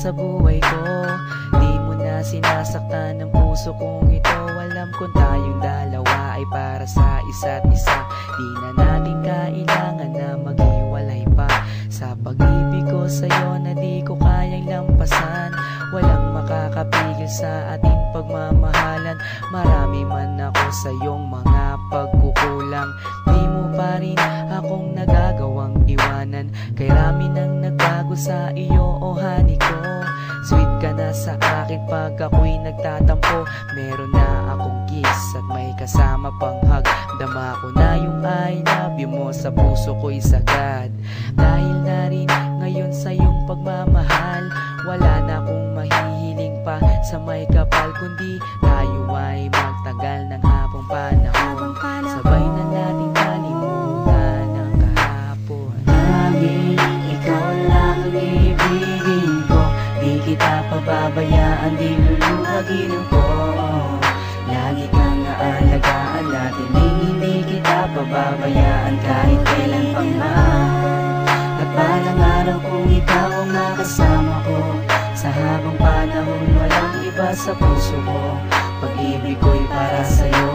sa buhay ko. Di mo na sinasaktan ng puso kong ito. Alam kong tayong dalawa ay para sa isa't isa. Di na natin kailangan na maghiwalay pa. Sa pag-ibig ko sa'yo na di ko kayang lampasan. Walang makakapigil sa ating pagmamahalan. Marami man ako sa iyong mga pagkukulang, di mo pa rin akong nagagawang iwanan. Kay rami nang nagbago sa iyo, oh honey ko. Sweet ka na sa akin pag ako'y nagtatampo. Meron na akong kiss at may kasama pang hug. Dama ko na yung I love you mo sa puso ko'y sagad. Dahil na rin ngayon sa iyong pagmamahal, wala na akong mahihiling pa sa may kapal, kundi tayo ay magtagal ng habang panahon. Sabay na nating kalimutan ang kahapon. Laging ikaw lang ang ibigin ko. Di kita pababayaan, di luluhagin ko. Lagi kang aalagaan natin, hindi kita pababayaan kahit kailan pa man. At balang araw kung ikaw ang makasama ko, sa habang panahon walang iba sa puso ko. Pag-ibig ko'y para sa'yo,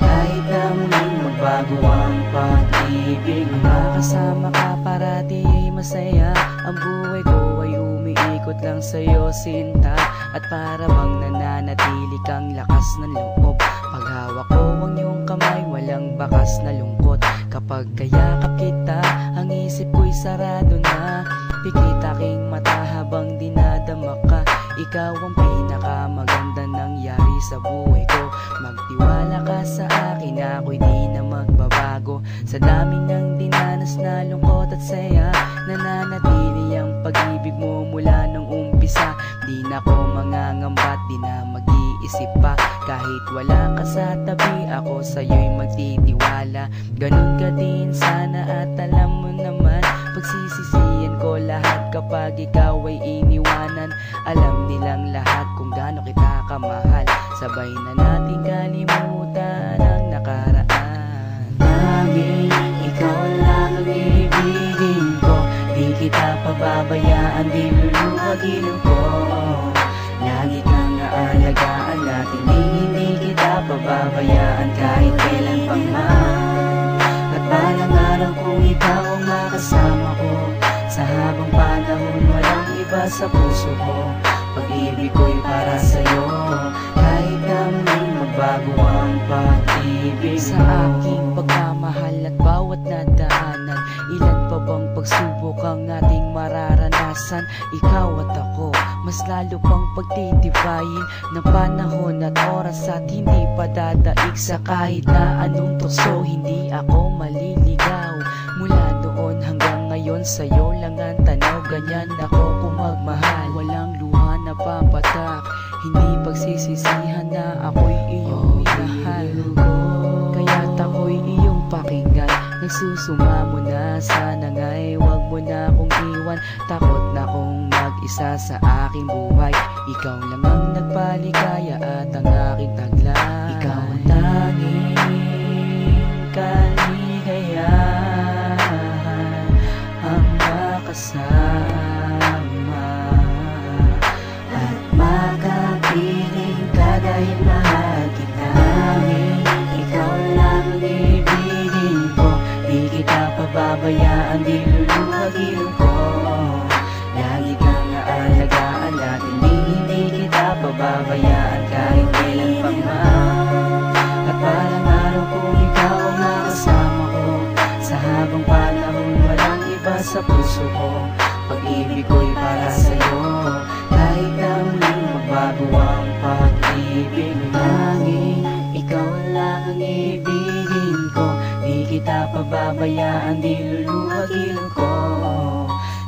kahit na muling magbago ang pag-ibig mo. Makasama ka parati ay masaya. Ang buhay ko ay umiikot lang sa'yo, sinta. At para bang nananatili kang lakas ng loob. Paghawak ko ang iyong kamay, walang bakas na lungkot. Kapag kayakap kita, ang isip ko'y sarado na. Pikit aking mata habang dinadama ka. Ikaw ang pinakamaganda nangyari sa buhay ko. Magtiwala ka sa akin, ako'y di na magbabago. Sa dami ng dinanas na lungkot at saya, nananatili ang pag-ibig mo mula nung umpisa. Di na ko mangangambat, di na mag-iisip pa. Kahit wala ka sa tabi, ako sa'yo'y magtitiwala. Ganun ka din sana at alam mo naman, pagsisisihan ko lahat kapag ikaw ay iniwanan. Alam nilang lahat kung gaano kita kamahal. Sabay na natin kalimutan ang nakaraan. Laging ikaw lang ang ibigin ko. Di kita pababayaan, di luluhagin ko. Lagi kang aalagaan natin, hindi kita pababayaan kahit kailan pa man. At balang araw kung ikaw ang makasama ko, sa habang panahon walang iba sa puso ko. Pag-ibig ko'y para sa'yo, kahit na muling magbago ang pag-ibig sa aking pagmamahal at bawat nadaanan. Ilan pa bang pagsubok ang ating mararanasan? Ikaw at ako, mas lalo pang pagtitibayin ng panahon at oras at hindi pa dadaig sa kahit na anong tukso. Hindi ako maliligaw mula doon hanggang ngayon, sa'yo lang ang tanaw. Ganyan ako kung magmahal, walang luha na papatak. Hindi pagsisisihan na ako'y iyong minahal. Kaya't ako'y iyong pakinggan. Nagsusumamo na, sana nga'y wag mo na akong iwan. Takot na kong mag-isa sa aking buhay. Ikaw lang ang nagpaligaya at ang aking taglay. Ikaw ang tanging kaligayahan, ang makasama at makapiling ka dahil mahal kita. Ikaw lang ang ibigin ko. Di kita pababayaan, di luluhagin ko. Lagi kang aalagaan natin, hindi kita pababayaan kahit kailan pa man. At balang araw kung ikaw ang makasama ko, sa habang panahon walang iba sa puso ko. Pag-ibig ko'y para sa'yo, kahit na muling magbago ang pag-ibig. Laging ikaw lang ang ibigin ko. Di kita pababayaan, di luluhagin ko.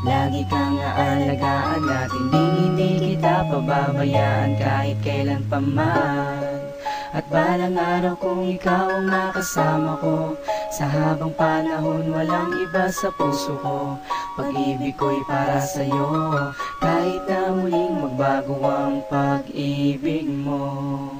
Lagi kang aalagaan natin, hindi kita pababayaan kahit kailan pa man. At balang araw kung ikaw ang makasama ko, sa habang panahon walang iba sa puso ko. Pag-ibig ko'y para sa'yo, kahit na muling magbago ang pag-ibig mo.